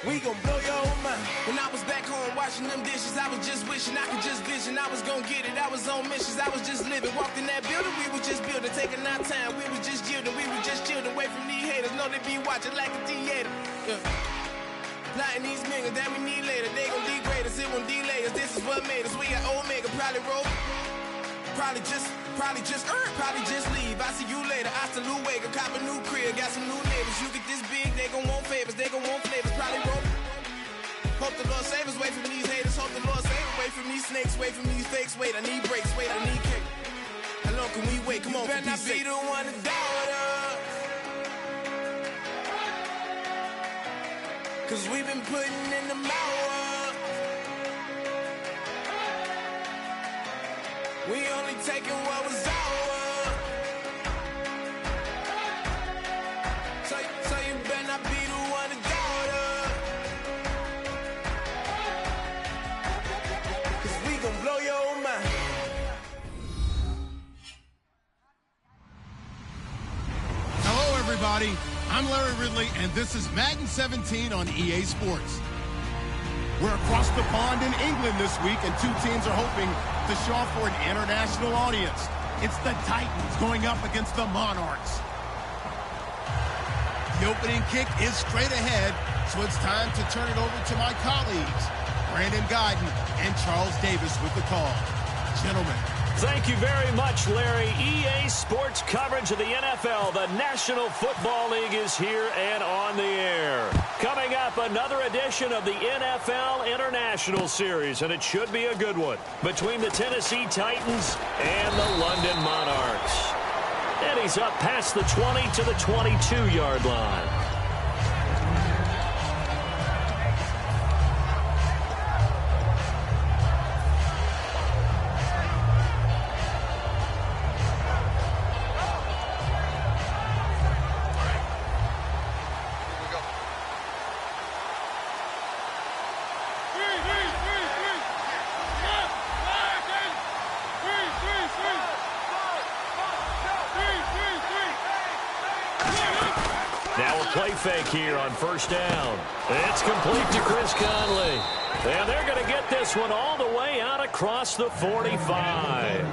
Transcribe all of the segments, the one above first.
We gon' blow your mind. When I was back home washing them dishes, I was just wishing I could just vision. I was gon' get it, I was on missions, I was just living. Walked in that building, we was just building, taking our time. We was just yielding, we was just chilling away from these haters. Know they be watching like a theater. Yeah. Plotting these niggas that we need later. They gon' degrade us, it won't delay us. This is what made us. We got Omega, probably roll. Probably just leave. I see you later. I salute Wake, cop a new crib, got some new neighbors. You get this big, they gon' want favors, they gon' want flavors. Probably roll. Hope the Lord save us, wait from these haters. Hope the Lord save us, wait from these snakes, wait from these fakes. Wait, I need breaks, wait, I need cake. How long can we wait? Come on, you better not be the one to doubt us. Cause we've been putting in the hours. We only taking what was ours. So you better not be the one to doubt us. Cause we gon' blow your mind. Hello, everybody. I'm Larry Ridley, and this is Madden 17 on EA Sports. We're across the pond in England this week, and two teams are hoping to show off for an international audience. It's the Titans going up against the Monarchs. The opening kick is straight ahead, so it's time to turn it over to my colleagues, Brandon Guyton and Charles Davis with the call. Gentlemen. Thank you very much, Larry. EA Sports coverage of the NFL. The National Football League is here and on the air. Coming up, another edition of the NFL International Series, and it should be a good one, between the Tennessee Titans and the London Monarchs. And he's up past the 20 to the 22-yard line. Play fake here on first down. It's complete to Chris Conley. And they're going to get this one all the way out across the 45.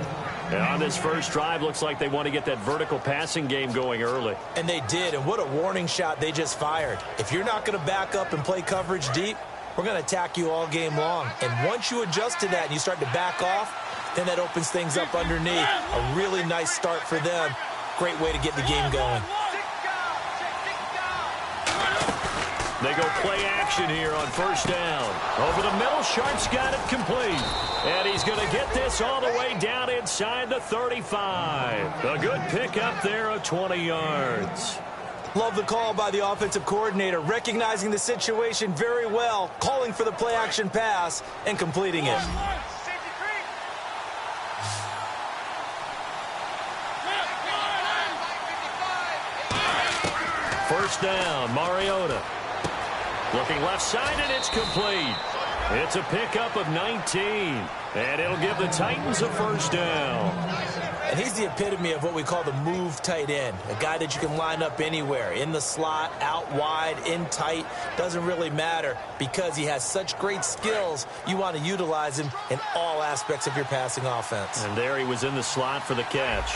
And on this first drive, looks like they want to get that vertical passing game going early. And they did, and what a warning shot they just fired. If you're not going to back up and play coverage deep, we're going to attack you all game long. And once you adjust to that and you start to back off, then that opens things up underneath. A really nice start for them. Great way to get the game going. They go play action here on first down. Over the middle, Sharp's got it complete. And he's going to get this all the way down inside the 35. A good pickup there of 20 yards. Love the call by the offensive coordinator, recognizing the situation very well, calling for the play action pass and completing it. First down, Mariota. Looking left side, and it's complete. It's a pickup of 19, and it'll give the Titans a first down. And he's the epitome of what we call the move tight end, a guy that you can line up anywhere, in the slot, out wide, in tight, doesn't really matter because he has such great skills. You want to utilize him in all aspects of your passing offense. And there he was in the slot for the catch.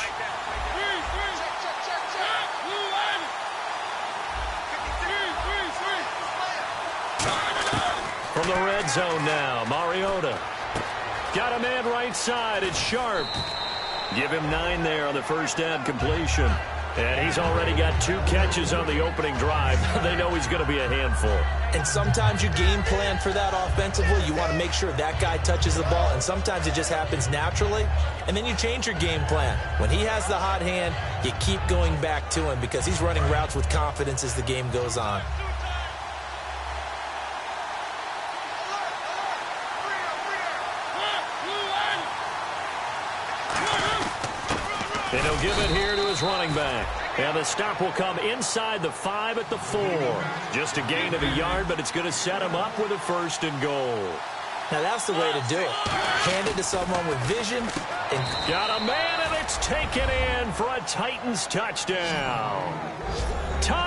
From the red zone now, Mariota. Got a man right side. It's Sharp. Give him 9 there on the first down completion. And he's already got 2 catches on the opening drive. They know he's going to be a handful. And sometimes you game plan for that offensively. You want to make sure that guy touches the ball. And sometimes it just happens naturally. And then you change your game plan. When he has the hot hand, you keep going back to him because he's running routes with confidence as the game goes on. And he'll give it here to his running back. And the stop will come inside the 5 at the 4. Just a gain of a yard, but it's going to set him up with a first and goal. Now that's the way to do it. Hand it to someone with vision. And got a man, and it's taken in for a Titans touchdown.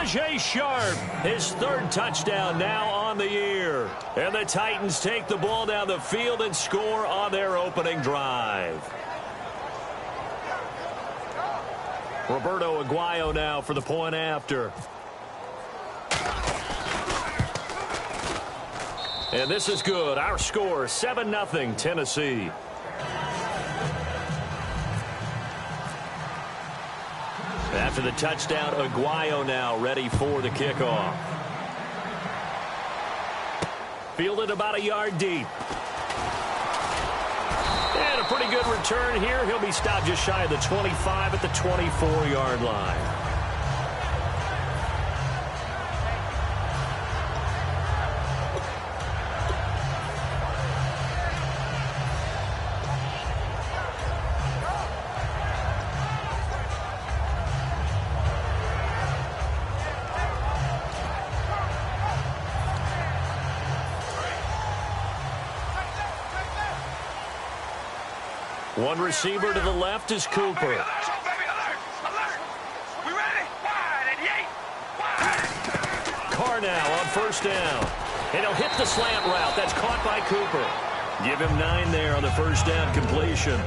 Tajay Sharp, his third touchdown now on the year. And the Titans take the ball down the field and score on their opening drive. Roberto Aguayo now for the point after. And this is good. Our score, 7-0 Tennessee. After the touchdown, Aguayo now ready for the kickoff. Fielded about a yard deep. And a pretty good return here. He'll be stopped just shy of the 25 at the 24-yard line. One receiver to the left is Cooper. Carr now on first down. And he'll hit the slant route. That's caught by Cooper. Give him 9 there on the first down completion.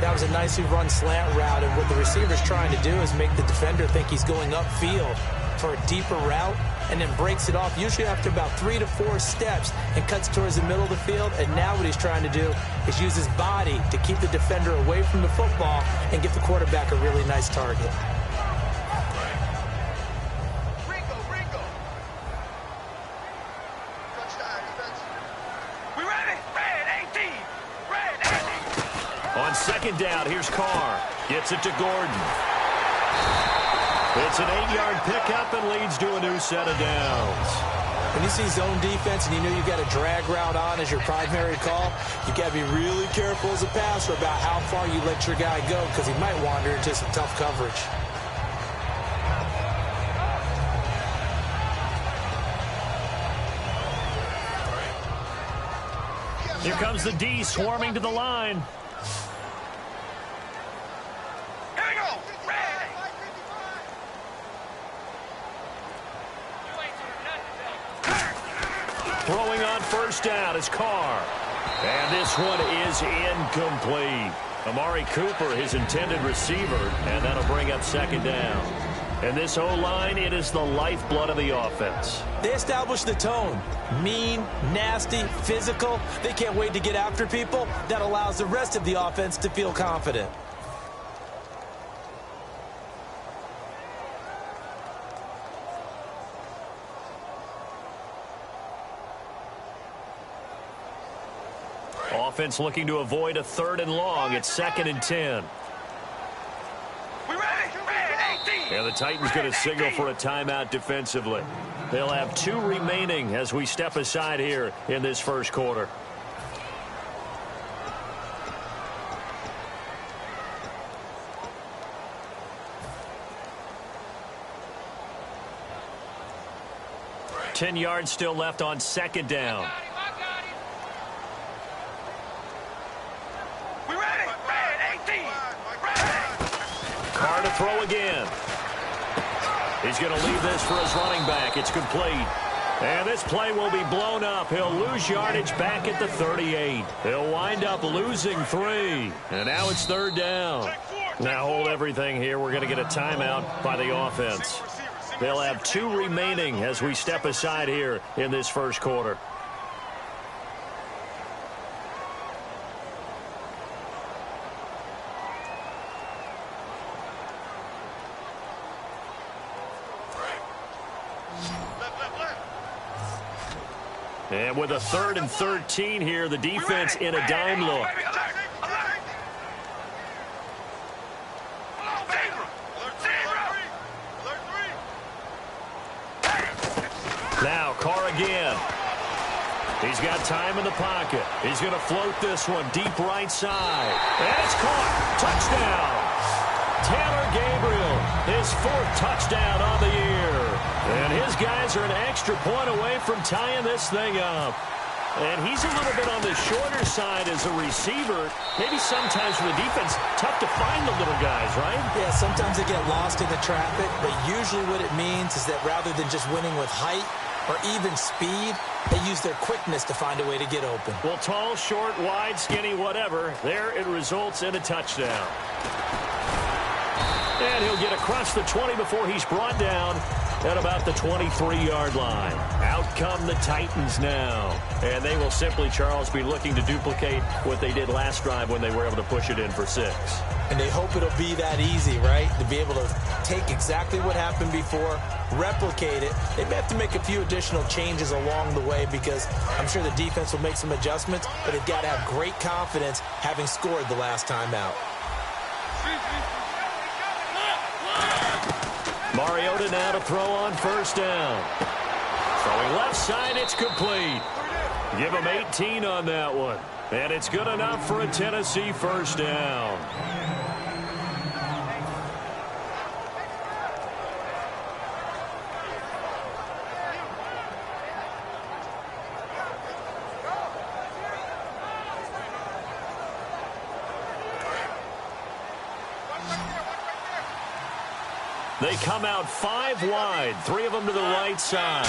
That was a nicely run slant route, and what the receiver's trying to do is make the defender think he's going upfield for a deeper route, and then breaks it off, usually after about 3 to 4 steps, and cuts towards the middle of the field. And now what he's trying to do is use his body to keep the defender away from the football and give the quarterback a really nice target. On second down, here's Carr. Gets it to Gordon. It's an 8-yard pickup and leads to a new set of downs. When you see zone defense and you know you've got a drag route on as your primary call, you've got to be really careful as a passer about how far you let your guy go, because he might wander into some tough coverage. Here comes the D swarming to the line. Throwing on first down is Carr. And this one is incomplete. Amari Cooper, his intended receiver, and that'll bring up second down. And this O-line, it is the lifeblood of the offense. They establish the tone. Mean, nasty, physical. They can't wait to get after people. That allows the rest of the offense to feel confident. Offense looking to avoid a 3rd and long. It's 2nd and 10. And the Titans going to signal for a timeout defensively. They'll have 2 remaining as we step aside here in this first quarter. Ten yards still left on second down. Carr to throw again. He's going to leave this for his running back. It's complete. And this play will be blown up. He'll lose yardage back at the 38. He'll wind up losing 3. And now it's 3rd down. Now hold everything here. We're going to get a timeout by the offense. They'll have 2 remaining as we step aside here in this first quarter. And with a 3rd and 13 here, the defense in a dime look. Now Carr again. He's got time in the pocket. He's going to float this one deep right side. And it's caught. Touchdown. Taylor Gabriel, his 4th touchdown on the year. And his guys are an extra point away from tying this thing up. And he's a little bit on the shorter side as a receiver. Maybe sometimes for the defense, tough to find the little guys, right? Yeah, sometimes they get lost in the traffic, but usually what it means is that rather than just winning with height or even speed, they use their quickness to find a way to get open. Well, tall, short, wide, skinny, whatever, there it results in a touchdown. And he'll get across the 20 before he's brought down at about the 23-yard line. Out come the Titans now. And they will simply, Charles, be looking to duplicate what they did last drive when they were able to push it in for 6. And they hope it'll be that easy, right? To be able to take exactly what happened before, replicate it. They may have to make a few additional changes along the way because I'm sure the defense will make some adjustments, but they've got to have great confidence having scored the last time out. Mariota now to throw on first down. Throwing left side, it's complete. Give him 18 on that one. And it's good enough for a Tennessee first down. They come out 5 wide, 3 of them to the right side.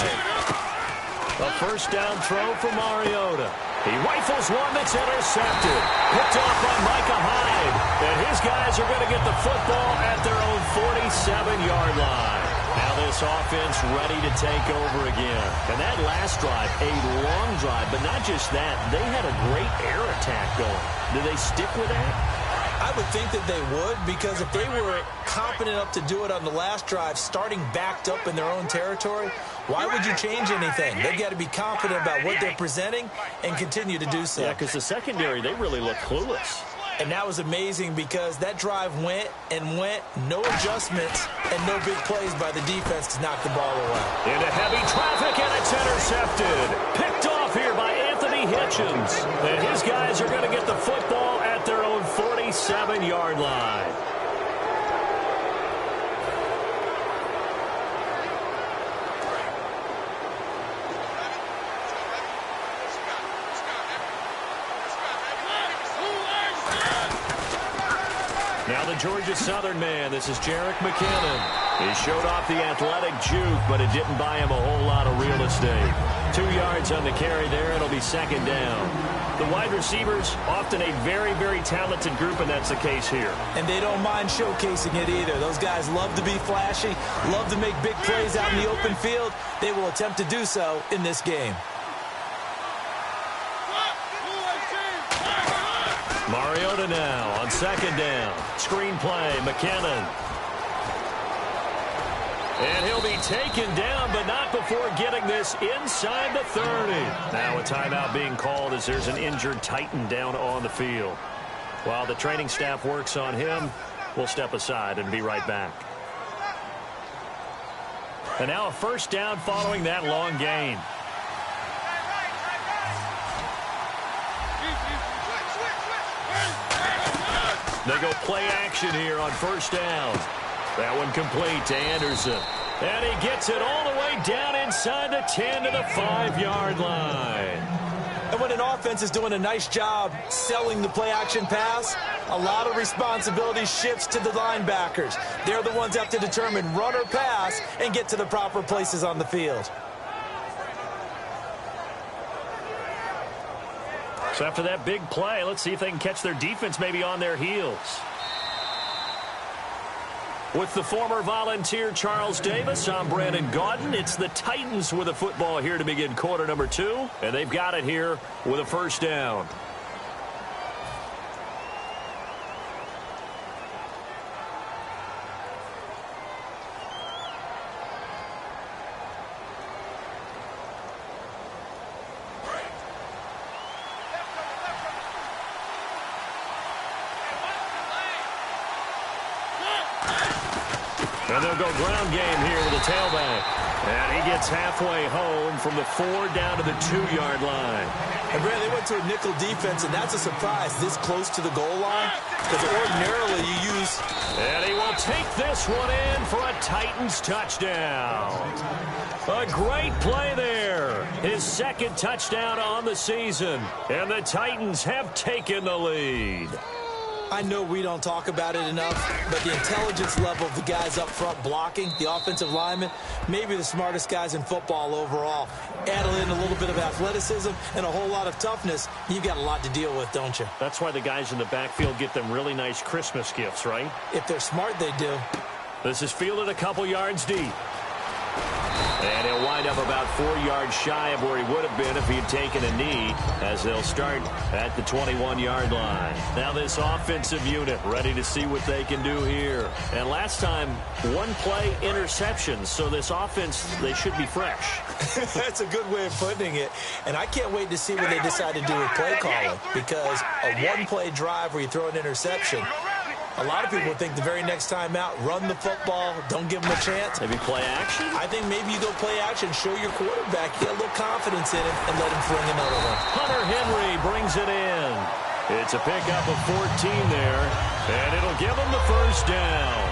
A first down throw for Mariota. He rifles one that's intercepted. Picked off by Micah Hyde. And his guys are going to get the football at their own 47-yard line. Now this offense ready to take over again. And that last drive, a long drive, but not just that. They had a great air attack going. Do they stick with that? I would think that they would, because if they were competent enough to do it on the last drive, starting backed up in their own territory, why would you change anything? They've got to be confident about what they're presenting and continue to do so. Yeah, because the secondary, they really look clueless. And that was amazing because that drive went and went, no adjustments, and no big plays by the defense to knock the ball away. Into heavy traffic, and it's intercepted. Picked off here by Anthony Hitchens. And his guys are going to get the football at their own 47-yard line. Now the Georgia Southern man, this is Jerick McKinnon. He showed off the athletic juke, but it didn't buy him a whole lot of real estate. 2 yards on the carry there, it'll be second down. The wide receivers, often a very, very talented group, and that's the case here. And they don't mind showcasing it either. Those guys love to be flashy, love to make big plays out in the open field. They will attempt to do so in this game. Mariota now on second down. Screen play, McKinnon. And he'll be taken down, but not before getting this inside the 30. Now a timeout being called as there's an injured Titan down on the field. While the training staff works on him, we'll step aside and be right back. And now a first down following that long gain. They go play action here on first down. That one complete to Anderson. And he gets it all the way down inside the 10 to the 5-yard line. And when an offense is doing a nice job selling the play action pass, a lot of responsibility shifts to the linebackers. They're the ones that have to determine run or pass and get to the proper places on the field. So after that big play, let's see if they can catch their defense maybe on their heels. With the former Volunteer Charles Davis, I'm Brandon Gaudin. It's the Titans with a football here to begin quarter number 2, and they've got it here with a first down. And they'll go ground game here with the tailback. And he gets halfway home from the 4 down to the 2-yard line. And, Brad, they went to a nickel defense, and that's a surprise this close to the goal line, because ordinarily you use... And he will take this one in for a Titans touchdown. A great play there. His second touchdown on the season. And the Titans have taken the lead. I know we don't talk about it enough, but the intelligence level of the guys up front blocking, the offensive linemen, maybe the smartest guys in football overall. Add in a little bit of athleticism and a whole lot of toughness, you've got a lot to deal with, don't you? That's why the guys in the backfield get them really nice Christmas gifts, right? If they're smart, they do. This is fielded a couple yards deep. And he'll wind up about 4 yards shy of where he would have been if he had taken a knee, as they'll start at the 21-yard line. Now this offensive unit ready to see what they can do here. And last time, one play interceptions, so this offense, they should be fresh. That's a good way of putting it. And I can't wait to see what they decide to do with play calling, because a one-play drive where you throw an interception, a lot of people think the very next time out, run the football, don't give them a chance. Maybe play action? I think maybe you go play action, show your quarterback, get a little confidence in him, and let him fling another one. Hunter Henry brings it in. It's a pickup of 14 there, and it'll give him the first down.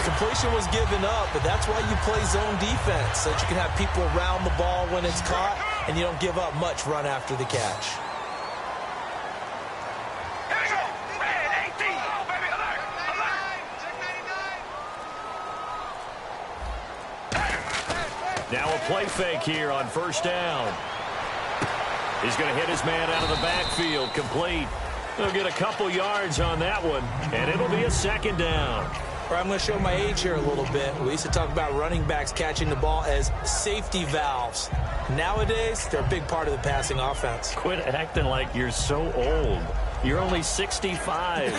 Completion was given up, but that's why you play zone defense, so that you can have people around the ball when it's caught, and you don't give up much run after the catch. Now a play fake here on first down. He's going to hit his man out of the backfield, complete. He'll get a couple yards on that one, and it'll be a second down. I'm going to show my age here a little bit. We used to talk about running backs catching the ball as safety valves. Nowadays, they're a big part of the passing offense. Quit acting like you're so old. You're only 65.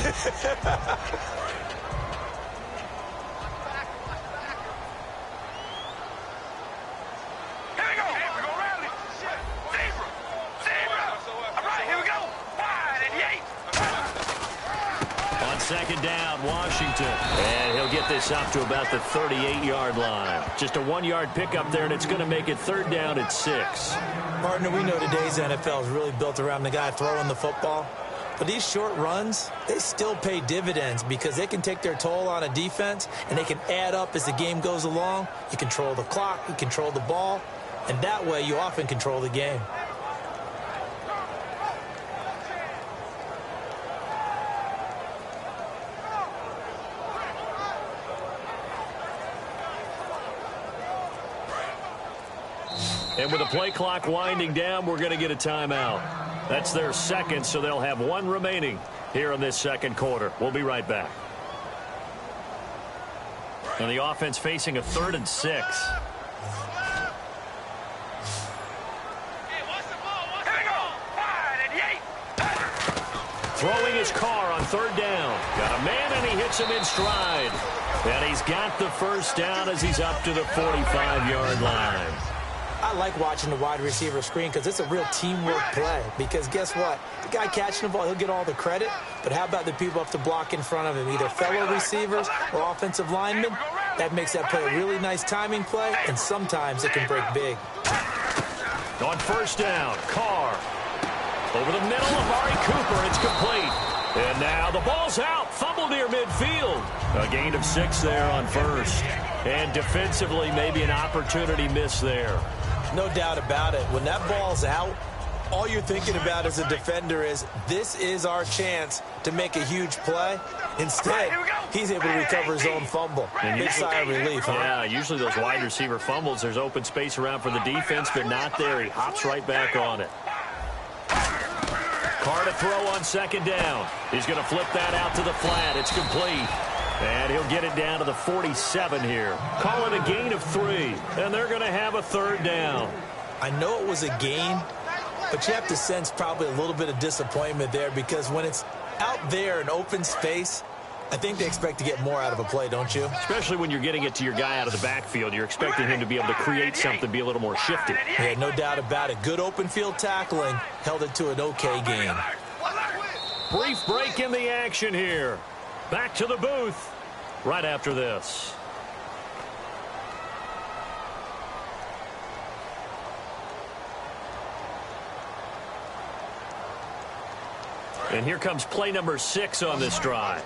Second down, Washington. And he'll get this up to about the 38-yard line. Just a 1-yard pickup there, and it's going to make it third down at 6. Partner, we know today's NFL is really built around the guy throwing the football. But these short runs, they still pay dividends because they can take their toll on a defense, and they can add up as the game goes along. You control the clock, you control the ball, and that way you often control the game. And with the play clock winding down, we're going to get a timeout. That's their second, so they'll have one remaining here in this second quarter. We'll be right back. And the offense facing a 3rd and 6. Throwing his car on 3rd down. Got a man, and he hits him in stride. And he's got the first down as he's up to the 45-yard line. I like watching the wide receiver screen because it's a real teamwork play. Because guess what? The guy catching the ball, he'll get all the credit. But how about the people up to block in front of him, either fellow receivers or offensive linemen? That makes that play a really nice timing play, and sometimes it can break big. On first down, Carr. Over the middle, Amari Cooper. It's complete. And now the ball's out. Fumble near midfield. A gain of 6 there on first. And defensively, maybe an opportunity miss there. No doubt about it. When that ball's out, all you're thinking about as a defender is, this is our chance to make a huge play. Instead, he's able to recover his own fumble. And big sigh of relief, huh? Yeah, usually those wide receiver fumbles, there's open space around for the defense, but not there. He hops right back on it. Carr to throw on second down. He's going to flip that out to the flat. It's complete. And he'll get it down to the 47 here. Call it a gain of 3. And they're going to have a 3rd down. I know it was a gain, but you have to sense probably a little bit of disappointment there, because when it's out there in open space, I think they expect to get more out of a play, don't you? Especially when you're getting it to your guy out of the backfield. You're expecting him to be able to create something, be a little more shifty. Yeah, no doubt about it. Good open field tackling held it to an okay game. Brief break in the action here. Back to the booth right after this. And here comes play number 6 on this drive.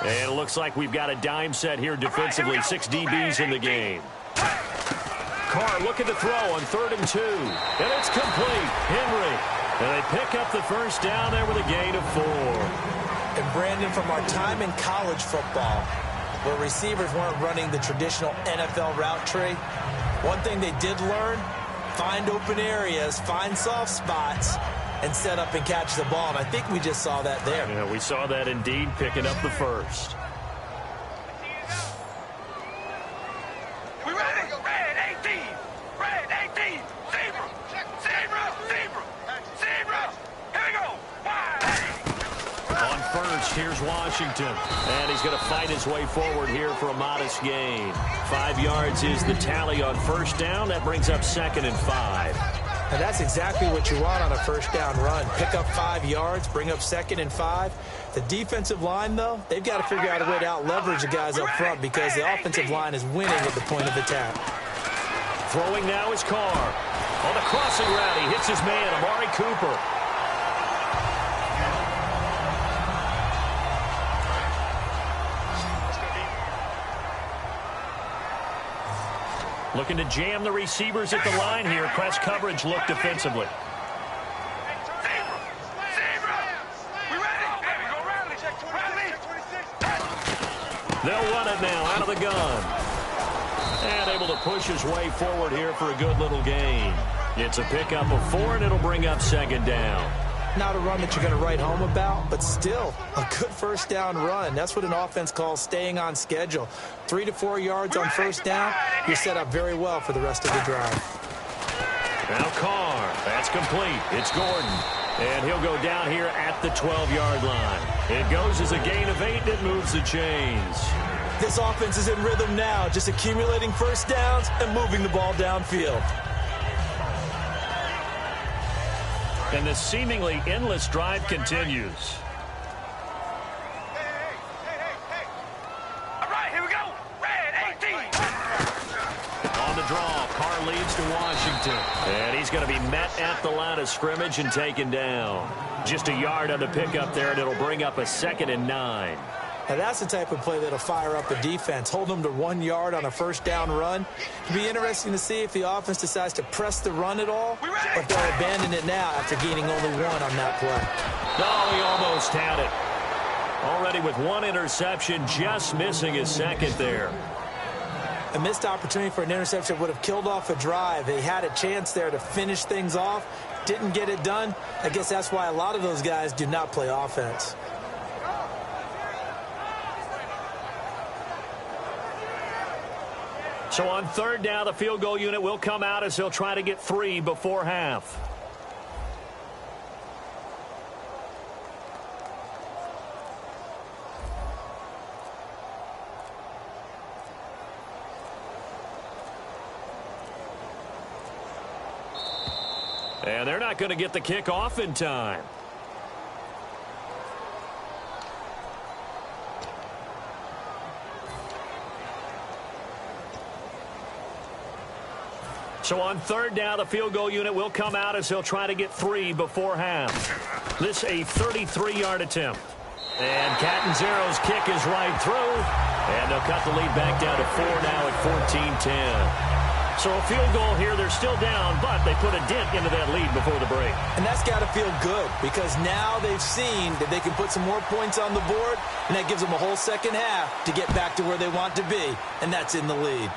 And it looks like we've got a dime set here defensively. 6 DBs in the game. Carr looking to throw on 3rd and 2. And it's complete. Henry. And they pick up the first down there with a gain of 4. And Brandon, from our time in college football, where receivers weren't running the traditional NFL route tree, one thing they did learn, find open areas, find soft spots, and set up and catch the ball. And I think we just saw that there. Yeah, we saw that indeed, picking up the first. We ready? Red 18. Red 18. Zebra. Zebra. Zebra. Zebra. Here we go. Wide. On first, here's Washington. And he's going to fight his way forward here for a modest gain. 5 yards is the tally on first down. That brings up 2nd and 5. And that's exactly what you want on a first down run. Pick up 5 yards, bring up 2nd and 5. The defensive line, though, they've got to figure out a way to out-leverage the guys up front because the offensive line is winning at the point of attack. Throwing now is Carr. On the crossing route, he hits his man, Amari Cooper. Looking to jam the receivers at the line here. Press coverage look defensively. They'll run it now out of the gun. And able to push his way forward here for a good little gain. It's a pickup of 4, and it'll bring up 2nd down. Not a run that you're going to write home about, but still a good first down run. That's what an offense calls staying on schedule. 3 to 4 yards on first down, you're set up very well for the rest of the drive. Now Carr, that's complete. It's Gordon, and he'll go down here at the 12-yard line. It goes as a gain of 8, and it moves the chains. This offense is in rhythm now, just accumulating first downs and moving the ball downfield. And the seemingly endless drive continues. All right, here we go. Red 18. On the draw, Carr leads to Washington. And he's going to be met at the line of scrimmage and taken down. Just a yard on the pickup there, and it'll bring up a 2nd and 9. Now that's the type of play that'll fire up a defense. Hold them to 1 yard on a first down run. It'll be interesting to see if the offense decides to press the run at all, or if they'll abandon it now after gaining only 1 on that play. Oh, he almost had it. Already with 1 interception, just missing his 2nd there. A missed opportunity for an interception would have killed off a drive. They had a chance there to finish things off. Didn't get it done. I guess that's why a lot of those guys do not play offense. So on 3rd down, the field goal unit will come out as they'll try to get 3 before half. And they're not going to get the kick off in time. So on 3rd down, the field goal unit will come out as they'll try to get 3 before half. This a 33-yard attempt. And Catanzaro's kick is right through. And they'll cut the lead back down to 4 now at 14-10. So a field goal here, they're still down, but they put a dent into that lead before the break. And that's got to feel good because now they've seen that they can put some more points on the board, and that gives them a whole second half to get back to where they want to be, and that's in the lead.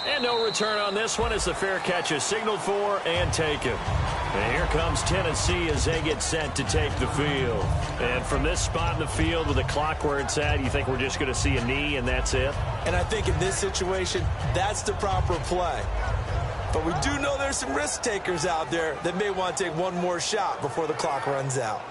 And no return on this one as the fair catch is signaled for and taken. And here comes Tennessee as they get set to take the field. And from this spot in the field with the clock where it's at, you think we're just going to see a knee and that's it? And I think in this situation, that's the proper play. But we do know there's some risk takers out there that may want to take one more shot before the clock runs out.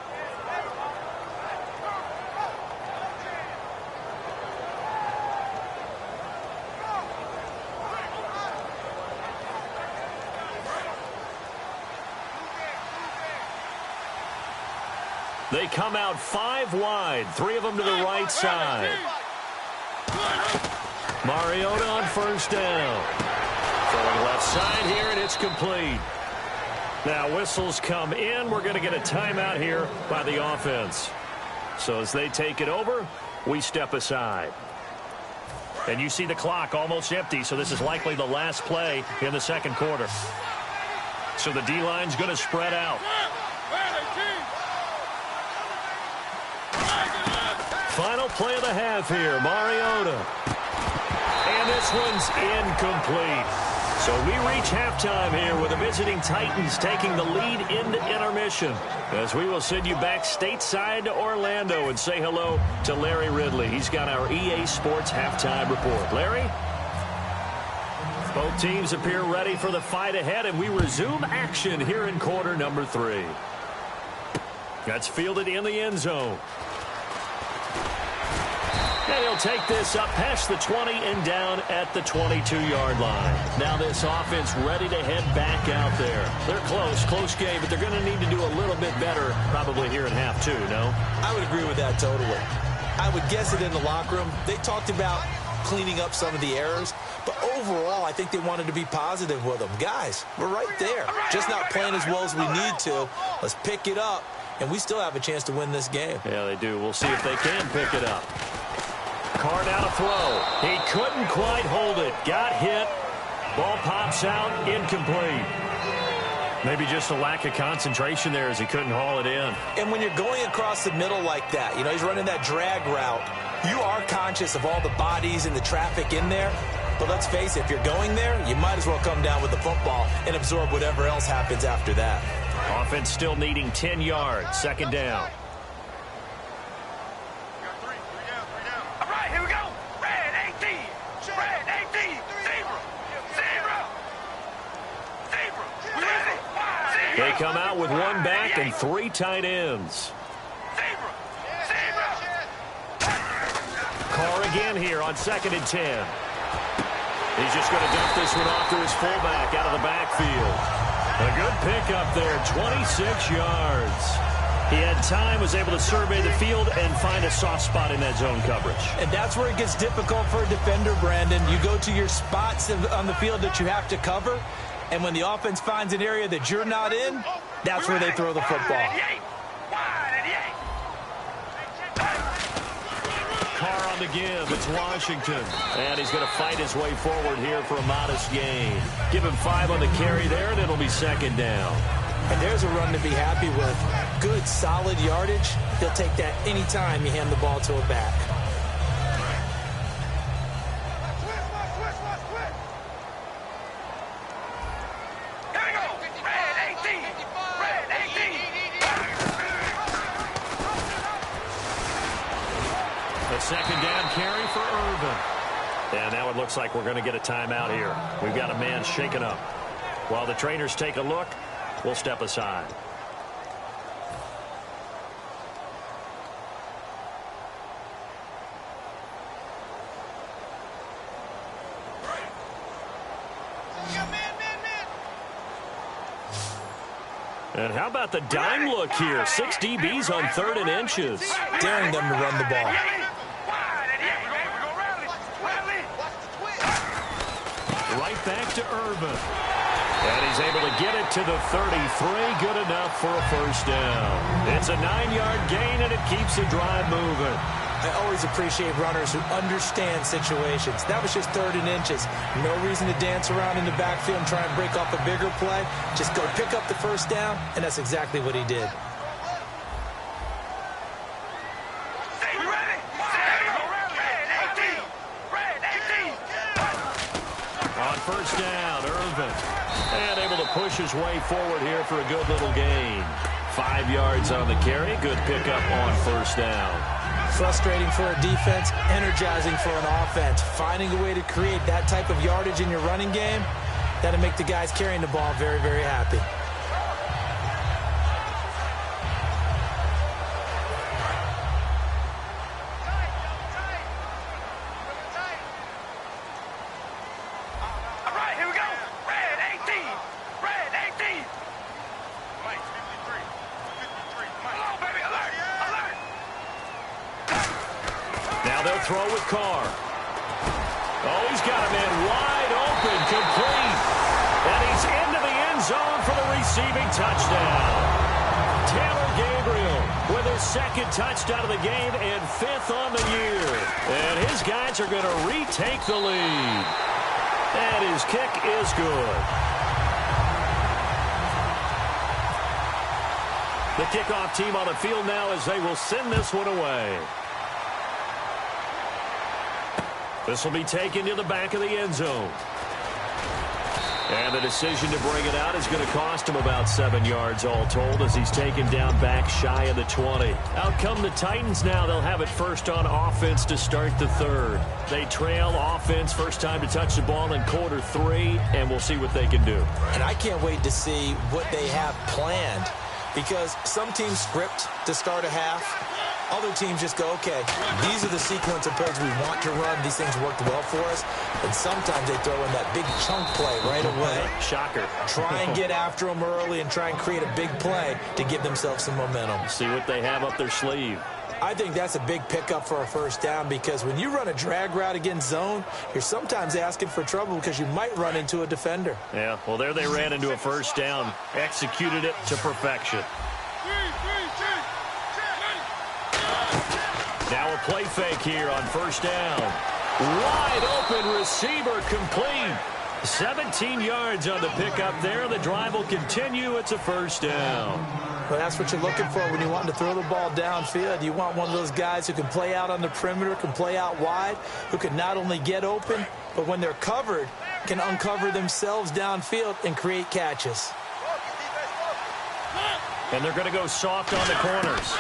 They come out 5 wide, 3 of them to the right side. Mariota on first down. Throwing left side here, and it's complete. Now whistles come in. We're going to get a timeout here by the offense. So as they take it over, we step aside. And you see the clock almost empty, so this is likely the last play in the second quarter. So the D-line's going to spread out. Final play of the half here, Mariota. And this one's incomplete. So we reach halftime here with the visiting Titans taking the lead into intermission. As we will send you back stateside to Orlando and say hello to Larry Ridley. He's got our EA Sports halftime report. Larry? Both teams appear ready for the fight ahead, and we resume action here in quarter number 3. That's fielded in the end zone. And he'll take this up past the 20 and down at the 22-yard line. Now this offense ready to head back out there. They're close game, but they're going to need to do a little bit better probably here in half 2, no? I would agree with that totally. I would guess it in the locker room. They talked about cleaning up some of the errors, but overall I think they wanted to be positive with them. Guys, we're right there. Just not playing as well as we need to. Let's pick it up, and we still have a chance to win this game. Yeah, they do. We'll see if they can pick it up. Carr now to throw. He couldn't quite hold it. Got hit. Ball pops out. Incomplete. Maybe just a lack of concentration there as he couldn't haul it in. And when you're going across the middle like that, you know, he's running that drag route, you are conscious of all the bodies and the traffic in there. But let's face it, if you're going there, you might as well come down with the football and absorb whatever else happens after that. Offense still needing 10 yards. Second down. They come out with one back and 3 tight ends. Carr again here on 2nd and 10. He's just going to dump this one off to his fullback out of the backfield. A good pickup there, 26 yards. He had time, was able to survey the field and find a soft spot in that zone coverage. And that's where it gets difficult for a defender, Brandon. You go to your spots on the field that you have to cover. And when the offense finds an area that you're not in, that's where they throw the football. Carr on the give. It's Washington. And he's going to fight his way forward here for a modest gain. Give him 5 on the carry there, and it'll be 2nd down. And there's a run to be happy with. Good, solid yardage. He'll take that anytime you hand the ball to a back. Second down carry for Irvin. And now it looks like we're going to get a timeout here. We've got a man shaken up. While the trainers take a look, we'll step aside. And how about the dime look here? 6 DBs on 3rd and inches. Daring them to run the ball. Right back to Irvin. And he's able to get it to the 33. Good enough for a first down. It's a 9-yard gain, and it keeps the drive moving. I always appreciate runners who understand situations. That was just 3rd and inches. No reason to dance around in the backfield and try and break off a bigger play. Just go pick up the first down, and that's exactly what he did. On first down, Irvin. And able to push his way forward here for a good little gain. 5 yards on the carry. Good pickup on first down. Frustrating for a defense, energizing for an offense. Finding a way to create that type of yardage in your running game, that'll make the guys carrying the ball very, very happy. Throw with Carr. Oh, he's got a man wide open, complete. And he's into the end zone for the receiving touchdown. Taylor Gabriel with his second touchdown of the game and 5th on the year. And his guys are going to retake the lead. And his kick is good. The kickoff team on the field now as they will send this one away. This will be taken to the back of the end zone. And the decision to bring it out is going to cost him about 7 yards all told as he's taken down back shy of the 20. Out come the Titans now. They'll have it first on offense to start the third. They trail offense first time to touch the ball in quarter 3, and we'll see what they can do. And I can't wait to see what they have planned because some teams script to start a half. Other teams just go, okay, these are the sequence of plays we want to run. These things worked well for us. And sometimes they throw in that big chunk play right away. Shocker. Try and get after them early and try and create a big play to give themselves some momentum. See what they have up their sleeve. I think that's a big pickup for a first down because when you run a drag route against zone, you're sometimes asking for trouble because you might run into a defender. Yeah, well, there they ran into a first down. Executed it to perfection. Now a play fake here on first down. Wide open receiver complete. 17 yards on the pickup there. The drive will continue. It's a first down. Well, that's what you're looking for when you want to throw the ball downfield. You want one of those guys who can play out on the perimeter, can play out wide, who can not only get open, but when they're covered, can uncover themselves downfield and create catches. And they're going to go soft on the corners.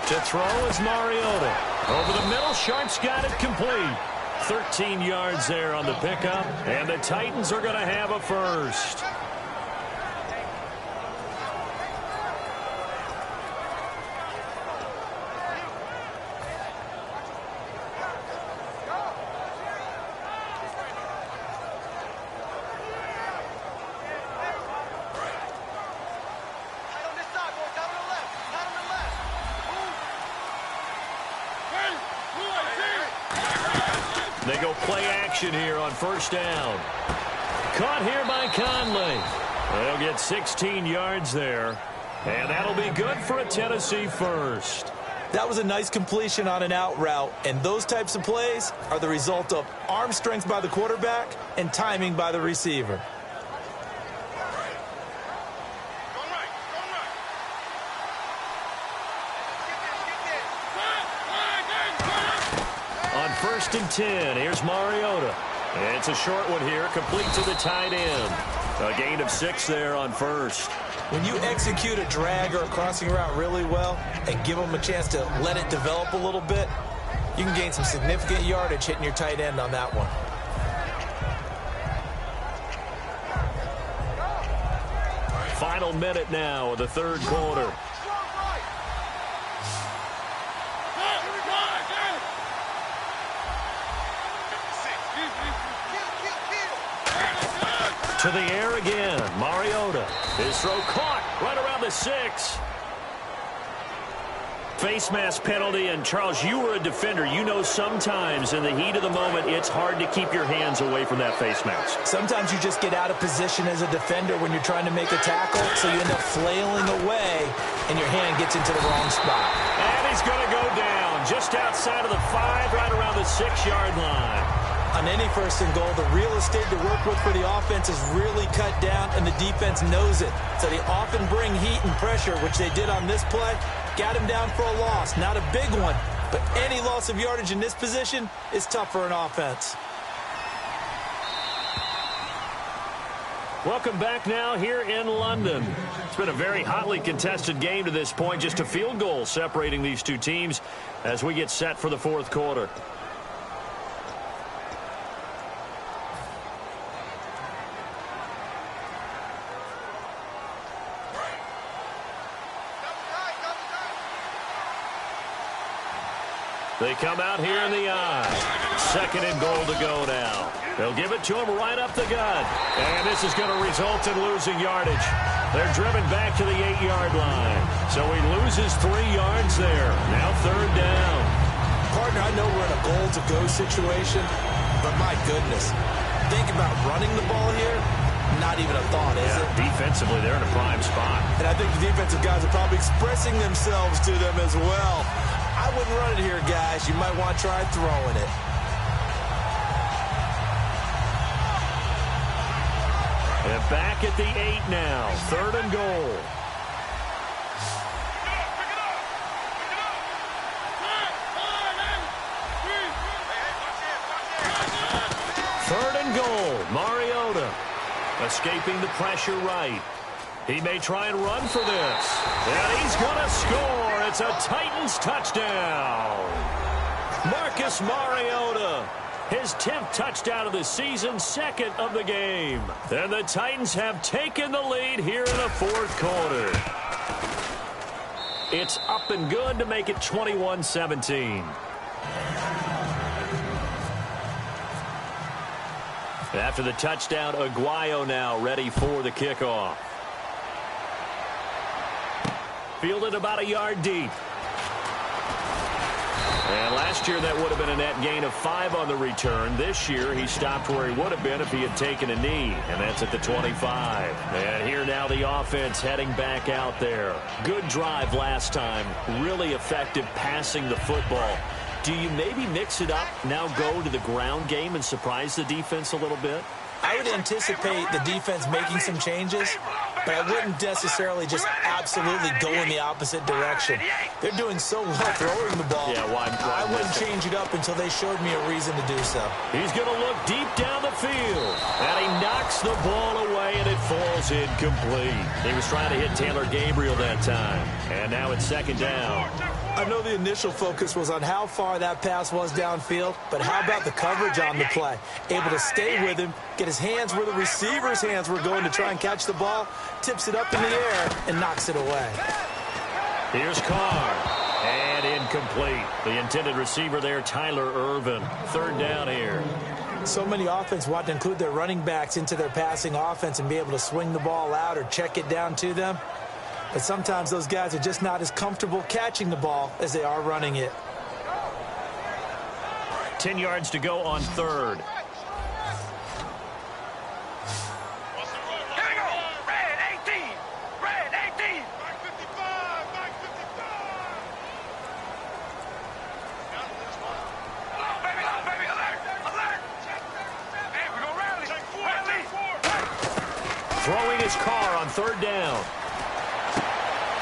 To throw is Mariota. Over the middle, Sharp's got it complete. 13 yards there on the pickup, and the Titans are going to have a first. They go play action here on first down. Caught here by Conley. They'll get 16 yards there. And that'll be good for a Tennessee first. That was a nice completion on an out route. And those types of plays are the result of arm strength by the quarterback and timing by the receiver. First and 10. Here's Mariota. It's a short one here, complete to the tight end. A gain of 6 there on first. When you execute a drag or a crossing route really well and give them a chance to let it develop a little bit, you can gain some significant yardage hitting your tight end on that one. Final minute now of the third quarter. To the air again. Mariota. His throw caught right around the 6. Face mask penalty, and Charles, you were a defender. You know sometimes in the heat of the moment, it's hard to keep your hands away from that face mask. Sometimes you just get out of position as a defender when you're trying to make a tackle, so you end up flailing away, and your hand gets into the wrong spot. And he's going to go down just outside of the 5, right around the 6-yard line. On any first and goal, the real estate to work with for the offense is really cut down, and the defense knows it. So they often bring heat and pressure, which they did on this play. Got him down for a loss. Not a big one, but any loss of yardage in this position is tough for an offense. Welcome back now here in London. It's been a very hotly contested game to this point. Just a field goal separating these two teams as we get set for the fourth quarter. They come out here in the I. Second and goal to go now. They'll give it to him right up the gut. And this is going to result in losing yardage. They're driven back to the 8-yard line. So he loses 3 yards there. Now third down. Partner, I know we're in a goal-to-go situation, but my goodness, think about running the ball here. not even a thought, is it? Defensively, they're in a prime spot. And I think the defensive guys are probably expressing themselves to them as well. I wouldn't run it here, guys. You might want to try throwing it. And back at the 8 now. 3rd and goal. Third and goal. Mariota escaping the pressure right. He may try and run for this. And he's going to score. It's a Titans touchdown. Marcus Mariota, his 10th touchdown of the season, 2nd of the game. And the Titans have taken the lead here in the 4th quarter. It's up and good to make it 21-17. After the touchdown, Aguayo now ready for the kickoff. Fielded about a yard deep. And last year that would have been a net gain of 5 on the return. This year he stopped where he would have been if he had taken a knee, and that's at the 25. And here now the offense heading back out there. Good drive last time. Really effective passing the football. Do you maybe mix it up, now go to the ground game and surprise the defense a little bit? I would anticipate the defense making some changes, but I wouldn't necessarily just absolutely go in the opposite direction. They're doing so well throwing the ball. Yeah, why I wouldn't change it up until they showed me a reason to do so. He's going to look deep down the field, and he knocks the ball away, and it falls incomplete. He was trying to hit Taylor Gabriel that time, and now it's 2nd down. I know the initial focus was on how far that pass was downfield, but how about the coverage on the play? Able to stay with him, get his hands where the receiver's hands were going to try and catch the ball, tips it up in the air, and knocks it away. Here's Carr, and incomplete. The intended receiver there, Tyler Irvin. 3rd down here. So many offense want to include their running backs into their passing offense and be able to swing the ball out or check it down to them. But sometimes those guys are just not as comfortable catching the ball as they are running it. 10 yards to go on 3rd. Here we go. Red 18. Red 18. Back 55. Back 55. Hello, baby. Alert. Alert. Hey, we're going to rally. Rally. Throwing his car on 3rd down.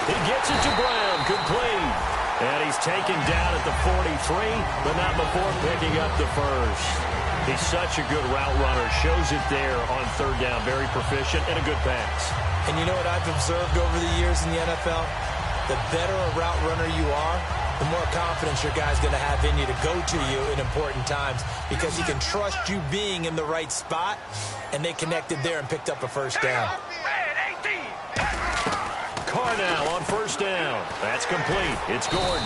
He gets it to Brown, complete. And he's taken down at the 43, but not before picking up the first. He's such a good route runner. Shows it there on 3rd down. Very proficient and a good pass. And you know what I've observed over the years in the NFL? The better a route runner you are, the more confidence your guy's going to have in you to go to you in important times because he can trust you being in the right spot, and they connected there and picked up a first down. Carr now on 1st down. That's complete. It's Gordon.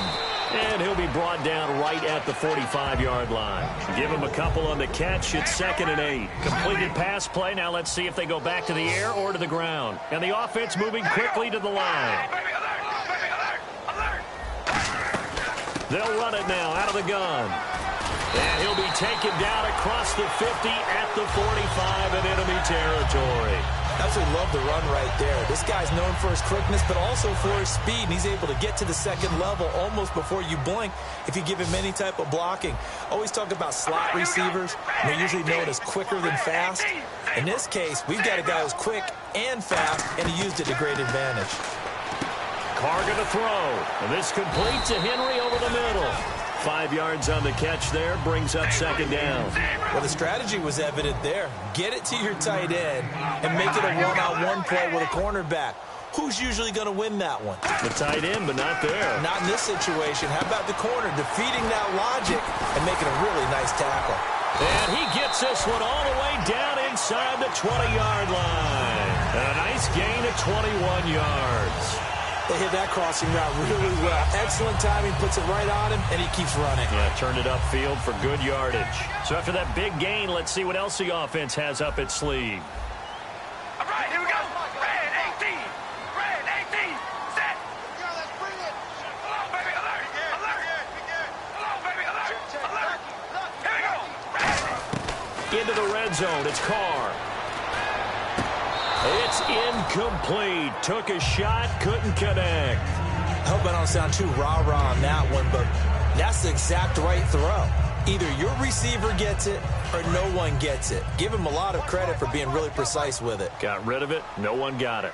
And he'll be brought down right at the 45-yard line. Give him a couple on the catch. It's 2nd and 8. Completed pass play. Now let's see if they go back to the air or to the ground. And the offense moving quickly to the line. They'll run it now out of the gun. And he'll be taken down across the 50 at the 45 in enemy territory. Absolutely love the run right there. This guy's known for his quickness, but also for his speed. And he's able to get to the 2nd level almost before you blink if you give him any type of blocking. Always talk about slot receivers. They're usually known as quicker than fast. In this case, we've got a guy who's quick and fast, and he used it to great advantage. Carr going to throw. And this complete to Henry over the middle. 5 yards on the catch there, brings up 2nd down. Well, the strategy was evident there. Get it to your tight end and make it a one-on-one play with a cornerback. Who's usually going to win that one? The tight end, but not there. Not in this situation. How about the corner defeating that logic and making a really nice tackle? And he gets this one all the way down inside the 20-yard line. And a nice gain of 21 yards. They hit that crossing route really well. Excellent timing, puts it right on him, and he keeps running. Yeah, turned it upfield for good yardage. So after that big gain, let's see what else the offense has up its sleeve. All right, here we go. Red 18. Red 18. Set. Let's bring it. Hello, baby. Alert. Alert. Hello, baby. Alert. Alert. Here we go. Red. Into the red zone. It's Carr. It's incomplete. Took a shot, couldn't connect. I hope I don't sound too rah-rah on that one, but that's the exact right throw. Either your receiver gets it or no one gets it. Give him a lot of credit for being really precise with it. Got rid of it. No one got it.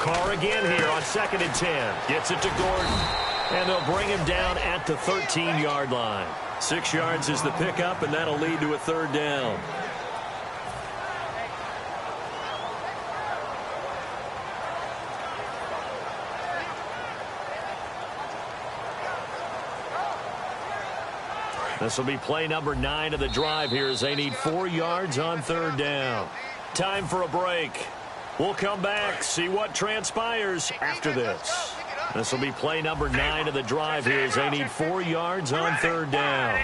Carr again here on 2nd and 10. Gets it to Gordon. And they'll bring him down at the 13-yard line. 6 yards is the pickup, and that'll lead to a 3rd down. This will be play number 9 of the drive here as they need 4 yards on 3rd down. Time for a break. We'll come back, see what transpires after this. This will be play number 9 of the drive here as they need 4 yards on 3rd down.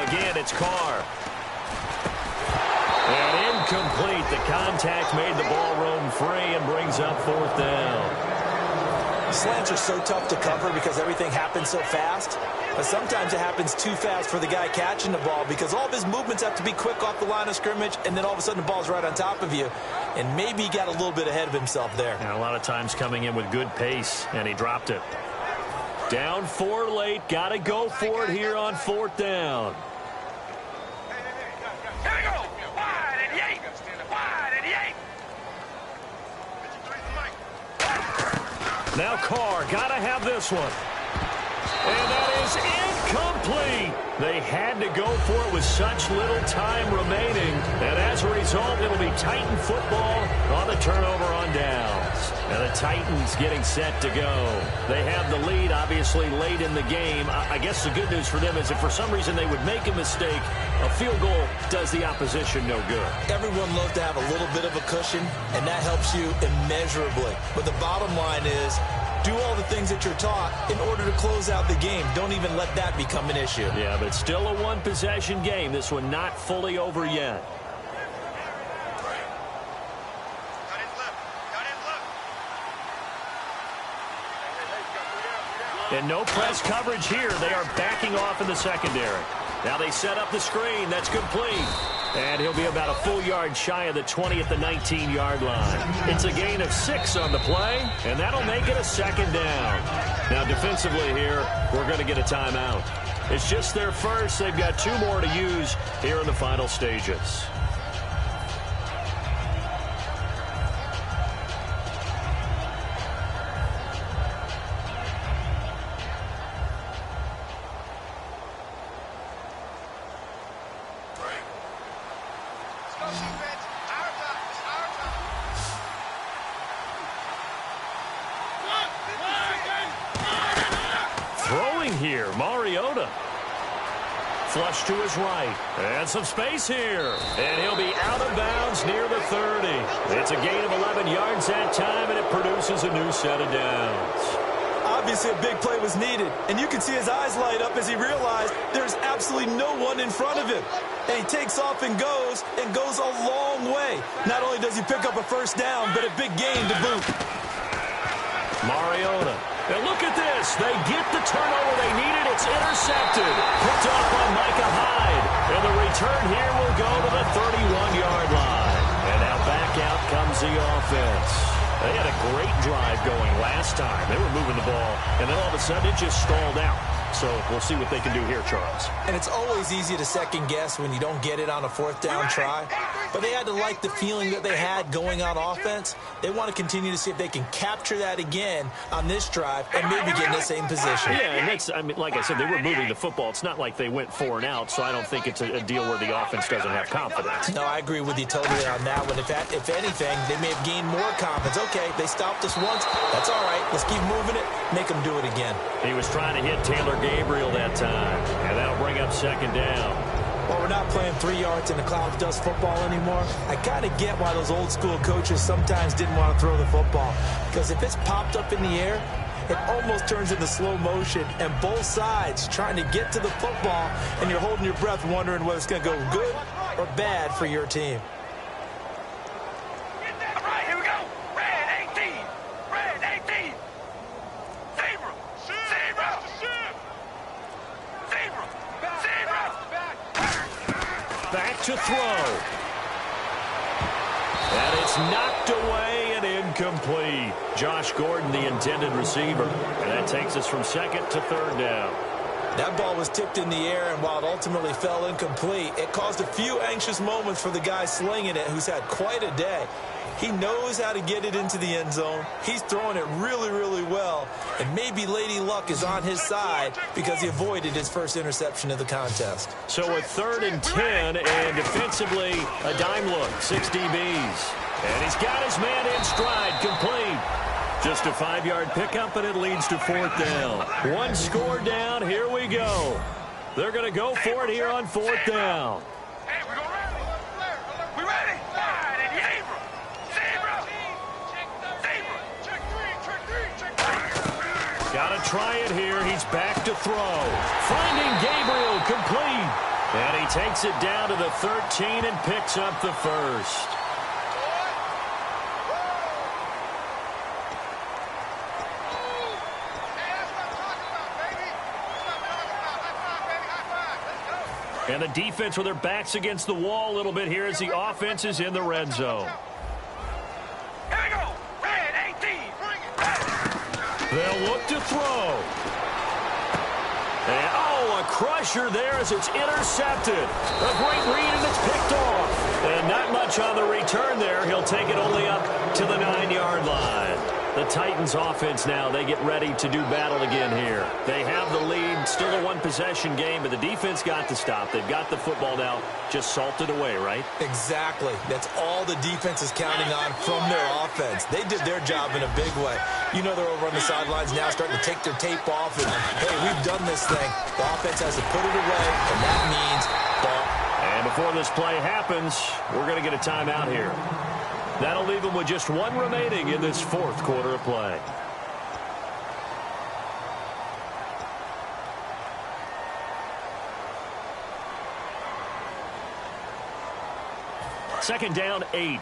Again, it's Carr. And incomplete. The contact made the ball roam free and brings up 4th down. Slants are so tough to cover because everything happens so fast. But sometimes it happens too fast for the guy catching the ball because all of his movements have to be quick off the line of scrimmage, and then all of a sudden the ball's right on top of you. And maybe he got a little bit ahead of himself there. And a lot of times coming in with good pace, and he dropped it. Down 4 late. Got to go for it here on 4th down. Here we go. Wide and yank. Wide and yank. Now Carr, got to have this one. And that is incomplete. They had to go for it with such little time remaining. And as a result, it'll be Titan football on the turnover on downs. And the Titans getting set to go. They have the lead, obviously, late in the game. I guess the good news for them is if for some reason they would make a mistake, a field goal does the opposition no good. Everyone loves to have a little bit of a cushion, and that helps you immeasurably. But the bottom line is, do all the things that you're taught in order to close out the game. Don't even let that become an issue. Yeah, but still a one-possession game. This one not fully over yet. And no press coverage here. They are backing off in the secondary. Now they set up the screen. That's complete. And he'll be about a full yard shy of the 20 at the 19-yard line. It's a gain of 6 on the play, and that'll make it a 2nd down. Now defensively here, we're going to get a timeout. It's just their first. They've got 2 more to use here in the final stages. Here, Mariota. Flush to his right. And some space here. And he'll be out of bounds near the 30. It's a gain of 11 yards that time, and it produces a new set of downs. Obviously, a big play was needed, and you can see his eyes light up as he realized there's absolutely no one in front of him. And he takes off and goes a long way. Not only does he pick up a 1st down, but a big gain to boot. Mariota. And look at this. They get the turnover they needed. It's intercepted. Picked off by Micah Hyde. And the return here will go to the 31-yard line. And now back out comes the offense. They had a great drive going last time. They were moving the ball, and then all of a sudden it just stalled out. So we'll see what they can do here, Charles. And it's always easy to second guess when you don't get it on a 4th down try. But they had to like the feeling that they had going on offense. They want to continue to see if they can capture that again on this drive and maybe get in the same position. Yeah, and that's, I mean, like I said, they were moving the football. It's not like they went 4 and out, so I don't think it's a deal where the offense doesn't have confidence. No, I agree with you totally on that one. If anything, they may have gained more confidence. Okay, they stopped us once. That's all right. Let's keep moving it. Make them do it again. He was trying to hit Taylor Gabriel that time, and that'll bring up 2nd down. Well, we're not playing 3 yards in a cloud of dust football anymore. I kind of get why those old school coaches sometimes didn't want to throw the football. Because if it's popped up in the air, it almost turns into slow motion, and both sides trying to get to the football, and you're holding your breath wondering whether it's going to go good or bad for your team. All right, here we go. Red 18. Red 18. Zebra. Zebra. to throw. And it's knocked away and incomplete. Josh Gordon, the intended receiver. And that takes us from second to third down. That ball was tipped in the air, and while it ultimately fell incomplete, it caused a few anxious moments for the guy slinging it, who's had quite a day. He knows how to get it into the end zone. He's throwing it really, really well. And maybe Lady Luck is on his side because he avoided his first interception of the contest. So a 3rd and 10, and defensively, a dime look, 6 DBs. And he's got his man in stride, complete. Just a 5-yard pickup, and it leads to 4th down. 1 score down, here we go. They're going to go for it here on 4th down. Hey, we gonna ready. We ready? Fine, and Yabra. Zebra. Zebra. Check 3. Got to try it here. He's back to throw. Finding Gabriel, complete. And he takes it down to the 13 and picks up the first. And the defense with their backs against the wall a little bit here as the offense is in the red zone. Here we go. Red 18. They'll look to throw. And, a crusher there as it's intercepted. A great read, and it's picked off. And not much on the return there. He'll take it only up to the 9-yard line. The Titans offense now, they get ready to do battle again here. They have the lead, still a 1-possession game, but the defense got to stop. They've got the football now, just salted away, right? Exactly. That's all the defense is counting on from their offense. They did their job in a big way. You know they're over on the sidelines now starting to take their tape off, and, hey, we've done this thing. The offense has to put it away, and that means ball. And before this play happens, we're going to get a timeout here. That'll leave them with just 1 remaining in this 4th quarter of play. Second down, 8.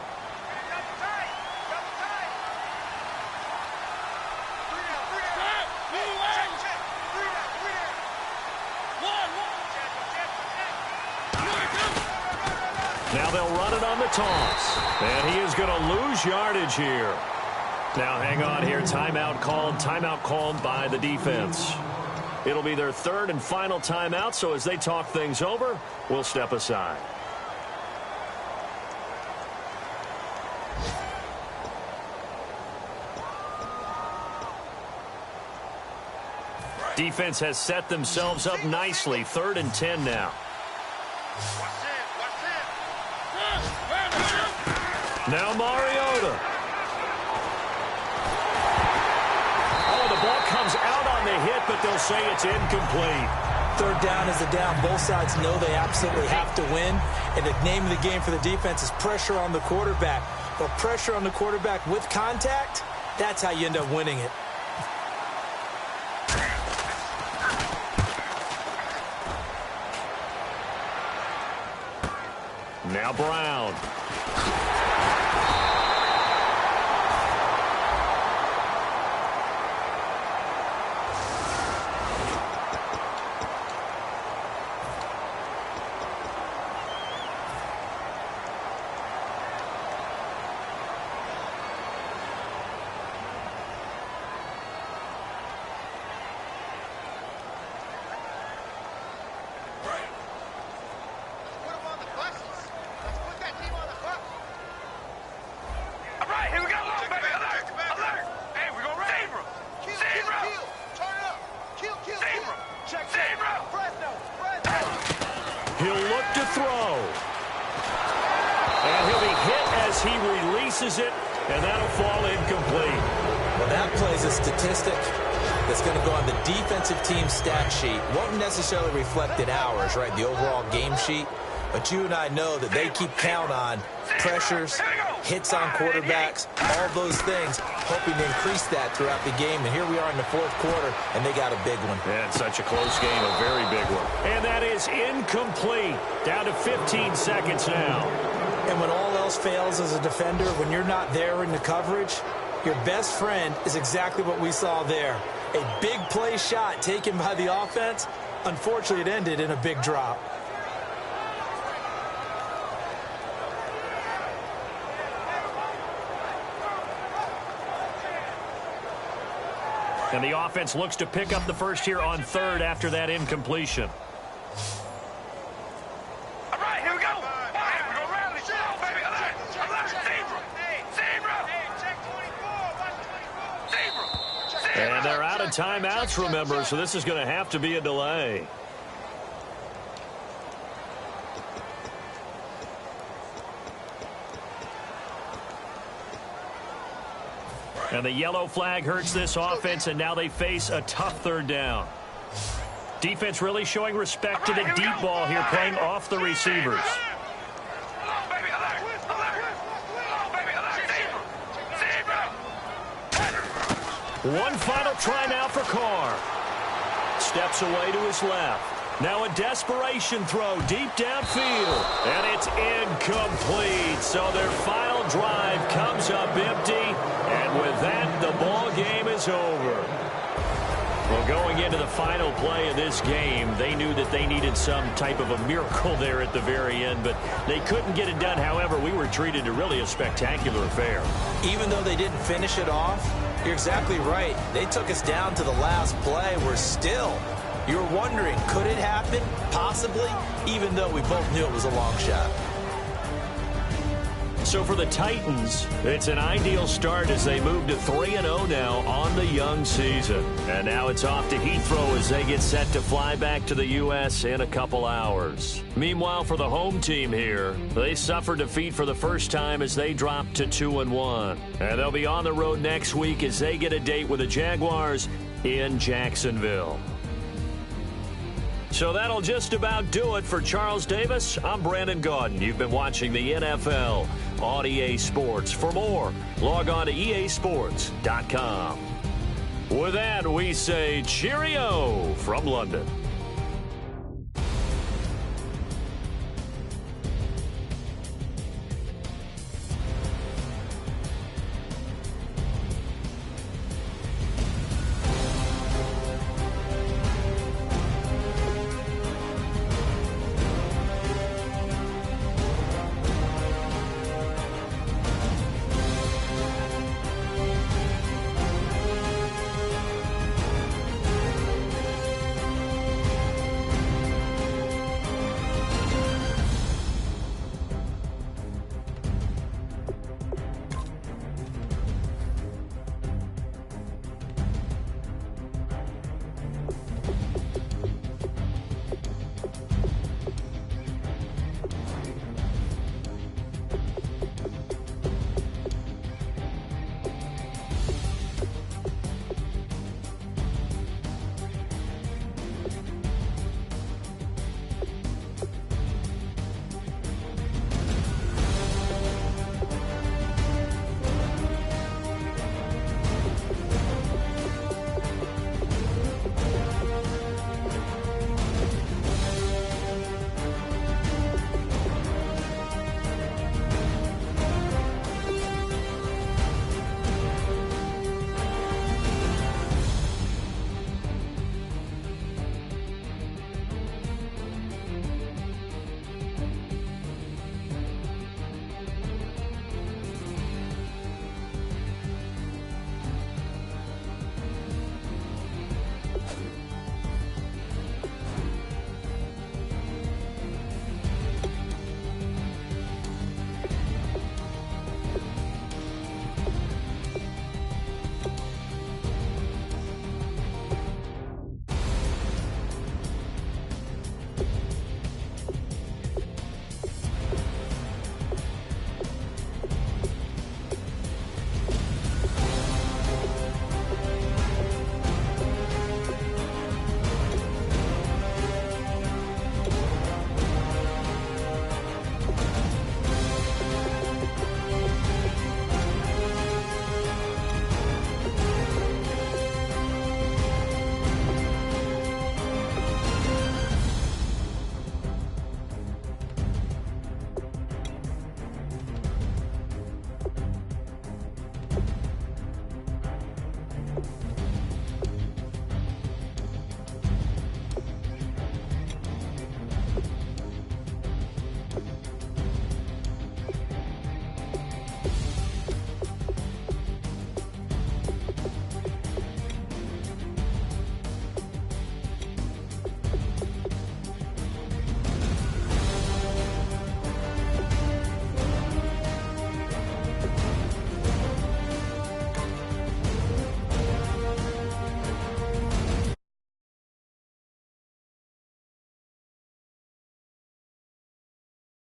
Now they'll run it on the toss. And he is going to lose yardage here. Now hang on here. Timeout called by the defense. It'll be their 3rd and final timeout, so as they talk things over, we'll step aside. Defense has set themselves up nicely. 3rd and 10 now. Now Mariota. The ball comes out on the hit, but they'll say it's incomplete. 3rd down is a down. Both sides know they absolutely have to win. And the name of the game for the defense is pressure on the quarterback. But pressure on the quarterback with contact, that's how you end up winning it. Now Brown. He'll look to throw. And he'll be hit as he releases it, and that'll fall incomplete. Well, that plays a statistic that's going to go on the defensive team stat sheet. Won't necessarily reflect in ours, right, the overall game sheet. But you and I know that they keep count on pressures, hits on quarterbacks, all those things, hoping to increase that throughout the game. And here we are in the 4th quarter, and they got a big one. Yeah, it's such a close game, a very big one. And that is incomplete. Down to 15 seconds now. And when all else fails as a defender, when you're not there in the coverage, your best friend is exactly what we saw there. A big play shot taken by the offense. Unfortunately, it ended in a big drop. And the offense looks to pick up the first here on third after that incompletion. All right, here we go. All right, we're going to rally. Come on, baby. Alert. Alert. Zebra. Zebra. Check 24. Watch 24. Zebra. And they're out of timeouts, remember, so this is going to have to be a delay. And the yellow flag hurts this offense, and now they face a tough third down. Defense really showing respect to the deep ball here, playing off the receivers. One final try now for Carr. Steps away to his left. Now a desperation throw deep downfield. And it's incomplete. So their final drive comes up empty. And with that, the ball game is over. Well, going into the final play of this game, they knew that they needed some type of a miracle there at the very end, but they couldn't get it done. However, we were treated to really a spectacular affair. Even though they didn't finish it off, you're exactly right. They took us down to the last play. We're still, you're wondering, could it happen? Possibly, even though we both knew it was a long shot. So for the Titans, it's an ideal start as they move to 3-0 now on the young season. And now it's off to Heathrow as they get set to fly back to the U.S. in a couple hours. Meanwhile, for the home team here, they suffered defeat for the first time as they dropped to 2-1. And they'll be on the road next week as they get a date with the Jaguars in Jacksonville. So that'll just about do it for Charles Davis. I'm Brandon Gaudin. You've been watching the NFL on EA Sports. For more, log on to easports.com. With that, we say cheerio from London.